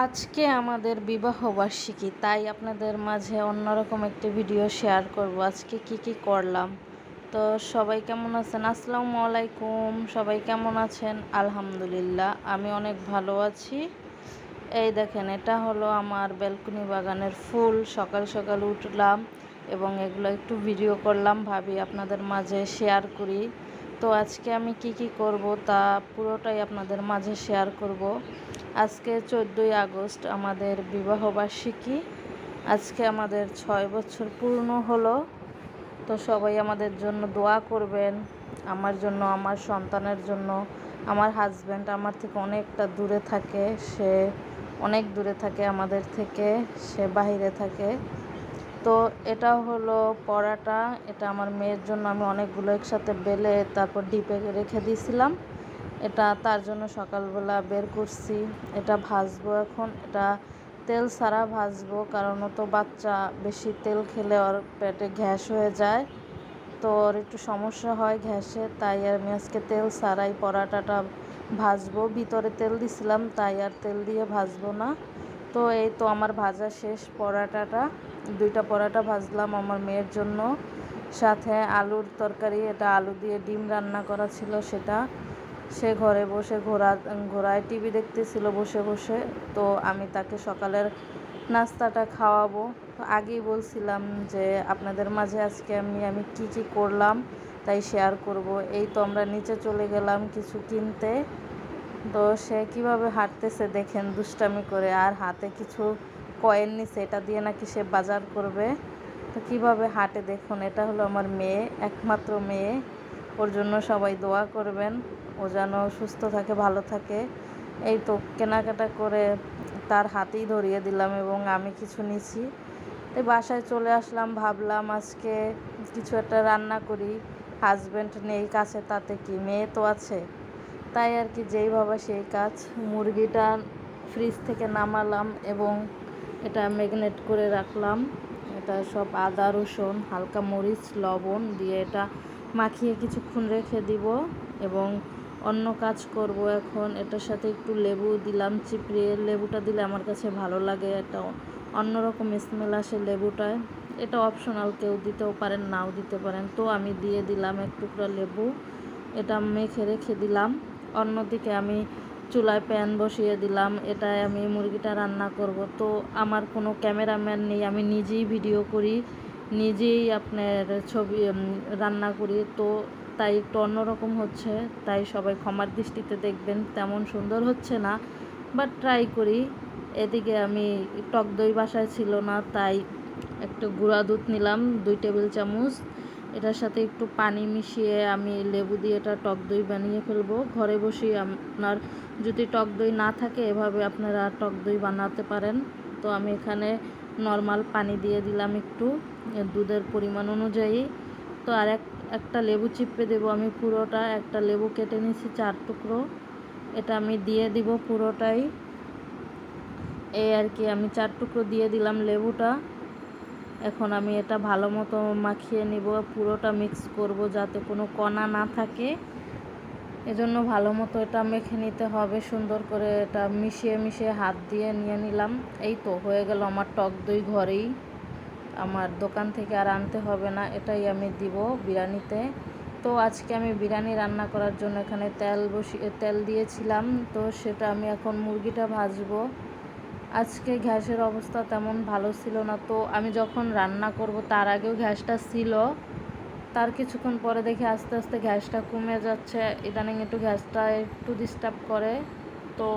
আজকে আমাদের বিবাহবার্ষিকী, তাই আপনাদের মাঝে অন্যরকম একটি ভিডিও শেয়ার করব। আজকে কি করলাম। তো সবাই কেমন আছেন? আসসালামু আলাইকুম। সবাই কেমন আছেন? আলহামদুলিল্লাহ, আমি অনেক ভালো আছি। এই দেখেন, এটা হলো আমার ব্যালকনি বাগানের ফুল। সকাল সকাল উঠলাম এবং এগুলো একটু ভিডিও করলাম, ভাবি আপনাদের মাঝে শেয়ার করি। তো আজকে আমি কি করব তা পুরোটাই আপনাদের মাঝে শেয়ার করব। আজকে 14ই আগস্ট আমাদের বিবাহবার্ষিকী। আজকে আমাদের 6 বছর পূর্ণ হলো। তো সবাই আমাদের জন্য দোয়া করবেন, আমার জন্য, আমার সন্তানের জন্য। আমার হাজব্যান্ড আমার থেকে অনেকটা দূরে থাকে, সে অনেক দূরে থাকে আমাদের থেকে, সে বাইরে থাকে। তো এটা হলো পরাটা, এটা আমার মেয়ের জন্য আমি অনেকগুলো একসাথে বেলে তারপর ডিপে রেখে দিয়েছিলাম। এটা তার জন্য সকালবেলা বের করছি। এটা ভাজবো এখন। এটা তেল ছাড়া ভাজবো, কারণ ও তো বাচ্চা, বেশি তেল খেলে ওর পেটে গ্যাস হয়ে যায়, তো ওর একটু সমস্যা হয় গ্যাসে। তাই আমি আজকে তেল ছাড়াই পরাটাটা ভাজবো। ভিতরে তেল দিছিলাম, তাই আর তেল দিয়ে ভাজবো না। তো এই তো আমার ভাজা শেষ পরাটাটা। 2টা পরাটা ভাজলাম আমার মেয়ের জন্য, সাথে আলুর তরকারি। এটা আলু দিয়ে ডিম রান্না করা ছিল, সেটা সে ঘরে বসে ঘোড়ায় টিভি দেখতেছিল বসে বসে। তো আমি তাকে সকালের নাস্তাটা খাওয়াবো। তো আগেই বলছিলাম যে আপনাদের মাঝে আজকে আমি কি করলাম তাই শেয়ার করব। এই তো আমরা নিচে চলে গেলাম কিছু কিনতে। তো সে কিভাবে হাঁটতেছে দেখেন, দুষ্টামি করে, আর হাতে কিছু কয়েন নিছে, এটা দিয়ে নাকি সে বাজার করবে। তো কিভাবে হাঁটে দেখুন। এটা হলো আমার মেয়ে, একমাত্র মেয়ে। ওর জন্য সবাই দোয়া করবেন, ও যেন সুস্থ থাকে, ভালো থাকে। এই তো কেনাকাটা করে তার হাতেই ধরিয়ে দিলাম এবং আমি কিছু নিছি। এই বাসায় চলে আসলাম, ভাবলাম আজকে কিছু একটা রান্না করি। হাজব্যান্ড নেই কাছে, তাতে কি, মেয়ে তো আছে। তাই আর কি, যেই ভাবা সেই কাজ। মুরগিটা ফ্রিজ থেকে নামালাম এবং এটা ম্যারিনেট করে রাখলাম। এটা সব আদা রসুন হালকা মরিচ লবণ দিয়ে এটা মাখিয়ে কিছুক্ষণ রেখে দিব এবং অন্য কাজ করব এখন। এটার সাথে একটু লেবু দিলাম চিপড়িয়ে। লেবুটা দিলে আমার কাছে ভালো লাগে, একটা অন্যরকম স্মেল আসে লেবুটায়। এটা অপশনাল, কেউ দিতেও পারেন, নাও দিতে পারেন। তো আমি দিয়ে দিলাম এক টুকরা লেবু। এটা মেখে রেখে দিলাম। অন্যদিকে আমি চুলায় প্যান বসিয়ে দিলাম, এটায় আমি মুরগিটা রান্না করব। তো আমার কোনো ক্যামেরাম্যান নেই, আমি নিজেই ভিডিও করি, নিজেই আপনার ছবি রান্না করি। তো তাই একটু অন্যরকম হচ্ছে, তাই সবাই ক্ষমার দৃষ্টিতে দেখবেন। তেমন সুন্দর হচ্ছে না, বাট ট্রাই করি। এদিকে আমি টক দই বাসায় ছিল না, তাই একটু গুঁড়া দুধ নিলাম 2 টেবিল চামচ। এটার সাথে একটু পানি মিশিয়ে আমি লেবু দিয়ে এটা টক দই বানিয়ে ফেলবো ঘরে বসেই। আপনার যদি টক দই না থাকে, এভাবে আপনারা টক দই বানাতে পারেন। তো আমি এখানে নর্মাল পানি দিয়ে দিলাম একটু, দুধের পরিমাণ অনুযায়ী। তো আর একটা লেবু চিপড়ে দেবো আমি পুরোটা। একটা লেবু কেটে নিয়েছি 4 টুকরো, এটা আমি দিয়ে দিব পুরোটাই। এই আর কি, আমি 4 টুকরো দিয়ে দিলাম লেবুটা। এখন আমি এটা ভালো মতো মাখিয়ে নিব, পুরোটা মিক্স করব যাতে কোনো কণা না থাকে। এজন্য ভালো মতো এটা মেখে নিতে হবে সুন্দর করে। এটা মিশিয়ে হাত দিয়ে নিয়ে নিলাম। এই তো হয়ে গেল আমার টক দই ঘরেই, আমার দোকান থেকে আর আনতে হবে না। এটাই আমি দিব বিরিয়ানিতে। তো আজকে আমি বিরিয়ানি রান্না করার জন্য এখানে তেল দিয়েছিলাম। তো সেটা আমি এখন মুরগিটা ভাজবো। আজকে গ্যাসের অবস্থা তেমন ভালো ছিল না, তো আমি যখন রান্না করব তার আগেও গ্যাসটা ছিল। তার কিছুক্ষণ পরে দেখি আস্তে আস্তে গ্যাসটা কমে যাচ্ছে। ইদানিং একটু গ্যাসটা একটু ডিস্টার্ব করে, তো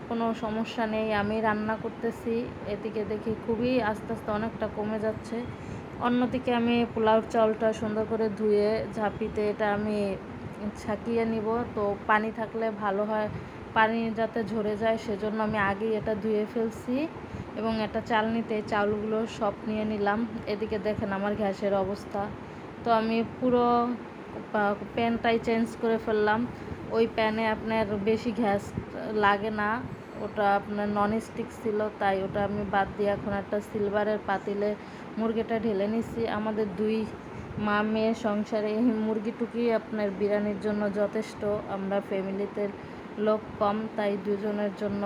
কোনো সমস্যা নেই, আমি রান্না করতেছি। এদিকে দেখি খুবই আস্তে আস্তে অনেকটা কমে যাচ্ছে। অন্যদিকে আমি পোলাওর চাউলটা সুন্দর করে ধুয়ে ঝাঁপিতে এটা আমি ছাকিয়ে নিব। তো পানি থাকলে ভালো হয়, পানি যাতে ঝরে যায়, সেজন্য আমি আগেই এটা ধুয়ে ফেলছি এবং এটা চালনিতে চাউলগুলো সব নিয়ে নিলাম। এদিকে দেখেন আমার গ্যাসের অবস্থা। তো আমি পুরো প্যানটাই চেঞ্জ করে ফেললাম। ওই প্যানে আপনার বেশি গ্যাস লাগে না, ওটা আপনার ননস্টিক ছিল, তাই ওটা আমি বাদ দিয়ে এখন একটা সিলভারের পাতিলে মুরগিটা ঢেলে নিচ্ছি। আমাদের 2 মা মেয়ে সংসারে এই মুরগিটুকুই আপনার বিরিয়ানির জন্য যথেষ্ট। আমরা ফ্যামিলিতে লোক কম, তাই 2 জনের জন্য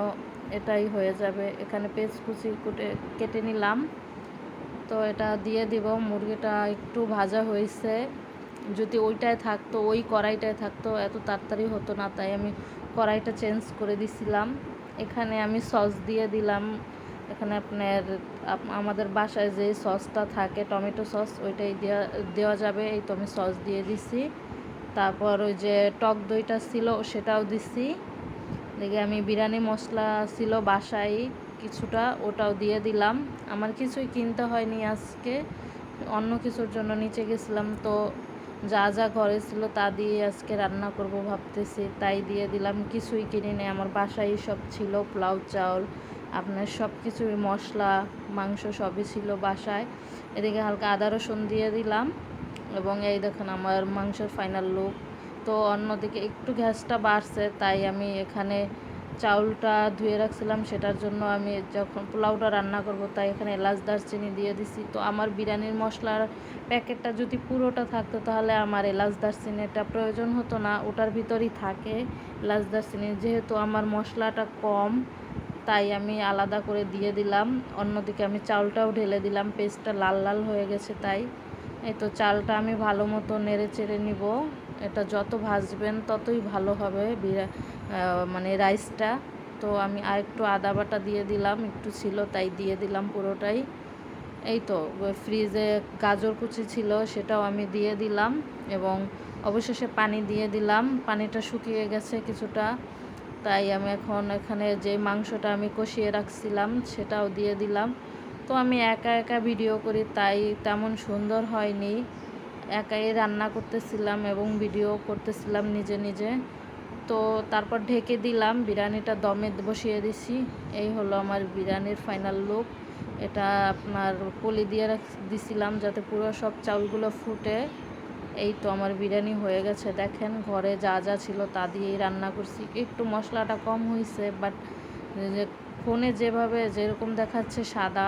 এটাই হয়ে যাবে। এখানে পেঁয়াজ কুচি কেটে নিলাম, তো এটা দিয়ে দিব। মুরগিটা একটু ভাজা হয়েছে, যদি ওইটায় থাকতো, ওই কড়াইটায় থাকতো এত তাড়াতাড়ি হতো না, তাই আমি কড়াইটা চেঞ্জ করে দিছিলাম। এখানে আমি সস দিয়ে দিলাম। এখানে আপনার আমাদের বাসায় যে সসটা থাকে টমেটো সস, ওইটাই দেওয়া যাবে। এই তো আমি সস দিয়ে দিছি। তারপর ওই যে টক দইটা ছিল সেটাও দিছি। দেখে আমি বিরিয়ানি মশলা ছিল বাসায় কিছুটা, ওটাও দিয়ে দিলাম। আমার কিছুই কিনতে হয়নি আজকে, অন্য কিছুর জন্য নিচে গেছিলাম, তো যা যা ঘরে ছিল তা দিয়ে আজকে রান্না করব ভাবতেছি, তাই দিয়ে দিলাম। কিছুই কিনি নেই, আমার বাসায় সব ছিল, পোলাও চাউল আপনার সব কিছুই, মশলা মাংস সবই ছিল বাসায়। এদিকে হালকা আদা রসুন দিয়ে দিলাম, এবং এই দেখুন আমার মাংসের ফাইনাল লুক। তো অন্যদিকে একটু গ্যাসটা বাড়ছে, তাই আমি এখানে চাউলটা ধুয়ে রাখছিলাম, সেটার জন্য আমি যখন পোলাওটা রান্না করব তাই এখানে এলাচ দারচিনি দিয়ে দিছি। তো আমার বিরিয়ানির মশলার প্যাকেটটা যদি পুরোটা থাকতো তাহলে আমার এলাচ দারচিনিটা প্রয়োজন হতো না, ওটার ভিতরই থাকে এলাচ দারচিনি। যেহেতু আমার মশলাটা কম, তাই আমি আলাদা করে দিয়ে দিলাম। অন্যদিকে আমি চাউলটাও ঢেলে দিলাম, পেস্টটা লাল লাল হয়ে গেছে তাই। এই তো চালটা আমি ভালো মতো নেড়ে চেড়ে নিব। এটা যত ভাজবেন ততই ভালো হবে মানে রাইসটা। তো আমি আর একটু আদা বাটা দিয়ে দিলাম, একটু ছিল তাই দিয়ে দিলাম পুরোটাই। এই তো ফ্রিজে গাজর কুচি ছিল সেটাও আমি দিয়ে দিলাম, এবং অবশেষে পানি দিয়ে দিলাম। পানিটা শুকিয়ে গেছে কিছুটা, তাই আমি এখন এখানে যে মাংসটা আমি কষিয়ে রাখছিলাম সেটাও দিয়ে দিলাম। তো আমি একা একা ভিডিও করি তাই তেমন সুন্দর হয়নি, একাই রান্না করতেছিলাম এবং ভিডিও করতেছিলাম নিজে নিজে। তো তারপর ঢেকে দিলাম, বিরিয়ানিটা দমে বসিয়ে দিছি। এই হলো আমার বিরিয়ানির ফাইনাল লুক। এটা আপনার পলি দিয়ে দিছিলাম যাতে পুরো সব চাউলগুলো ফুটে। এই তো আমার বিরিয়ানি হয়ে গেছে। দেখেন ঘরে যা যা ছিল তা দিয়েই রান্না করছি। একটু মশলাটা কম হয়েছে, বাট ফোনে যেরকম দেখাচ্ছে সাদা,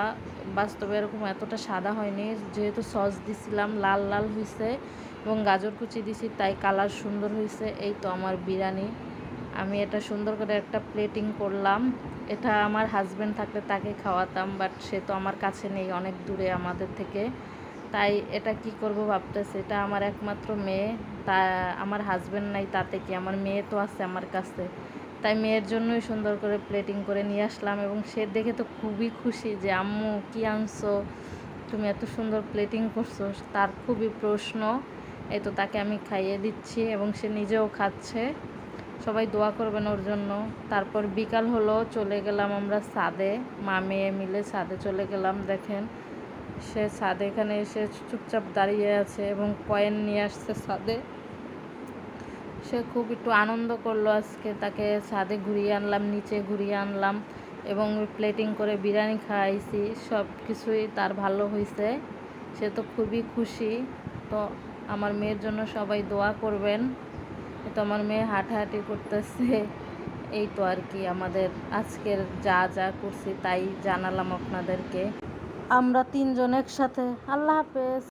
বাস্তবে এরকম এতটা সাদা হয়নি। যেহেতু সস দিছিলাম লাল লাল হয়েছে এবং গাজর কুচি দিছি, তাই কালার সুন্দর হয়েছে। এই তো আমার বিরিয়ানি। আমি এটা সুন্দর করে একটা প্লেটিং করলাম। এটা আমার হাজব্যান্ড থাকলে তাকে খাওয়াতাম, বাট সে তো আমার কাছে নেই, অনেক দূরে আমাদের থেকে, তাই এটা কি করব ভাবতেছি। এটা আমার একমাত্র মেয়ে, তা আমার হাজব্যান্ড নাই তাতে কি, আমার মেয়ে তো আছে আমার কাছে, তাই মেয়ের জন্যই সুন্দর করে প্লেটিং করে নিয়ে আসলাম। এবং সে দেখে তো খুবই খুশি যে আম্মু কি আনছো, তুমি এত সুন্দর প্লেটিং করছো, তার খুবই প্রশ্ন। এই তো তাকে আমি খাইয়ে দিচ্ছি এবং সে নিজেও খাচ্ছে। সবাই দোয়া করবেন ওর জন্য। তারপর বিকাল হলো, চলে গেলাম আমরা ছাদে, মা মেয়ে মিলে ছাদে চলে গেলাম। দেখেন সে ছাদে এখানে এসে চুপচাপ দাঁড়িয়ে আছে এবং কয়েন নিয়ে আসছে ছাদে। সে খুব একটু আনন্দ করলো আজকে, তাকে ছাদে ঘুরিয়ে আনলাম, নিচে ঘুরিয়ে আনলাম এবং প্লেটিং করে বিরিয়ানি খাওয়াইছি। সব কিছুই তার ভালো হয়েছে, সে তো খুবই খুশি। তো আমার মেয়ের জন্য সবাই দোয়া করবেন। তো আমার মেয়ে হাঁটাহাঁটি করতেছে। এই তো আর কি আমাদের আজকের যা যা করছি তাই জানালাম আপনাদেরকে। আমরা তিনজন একসাথে। আল্লাহ হাফেজ।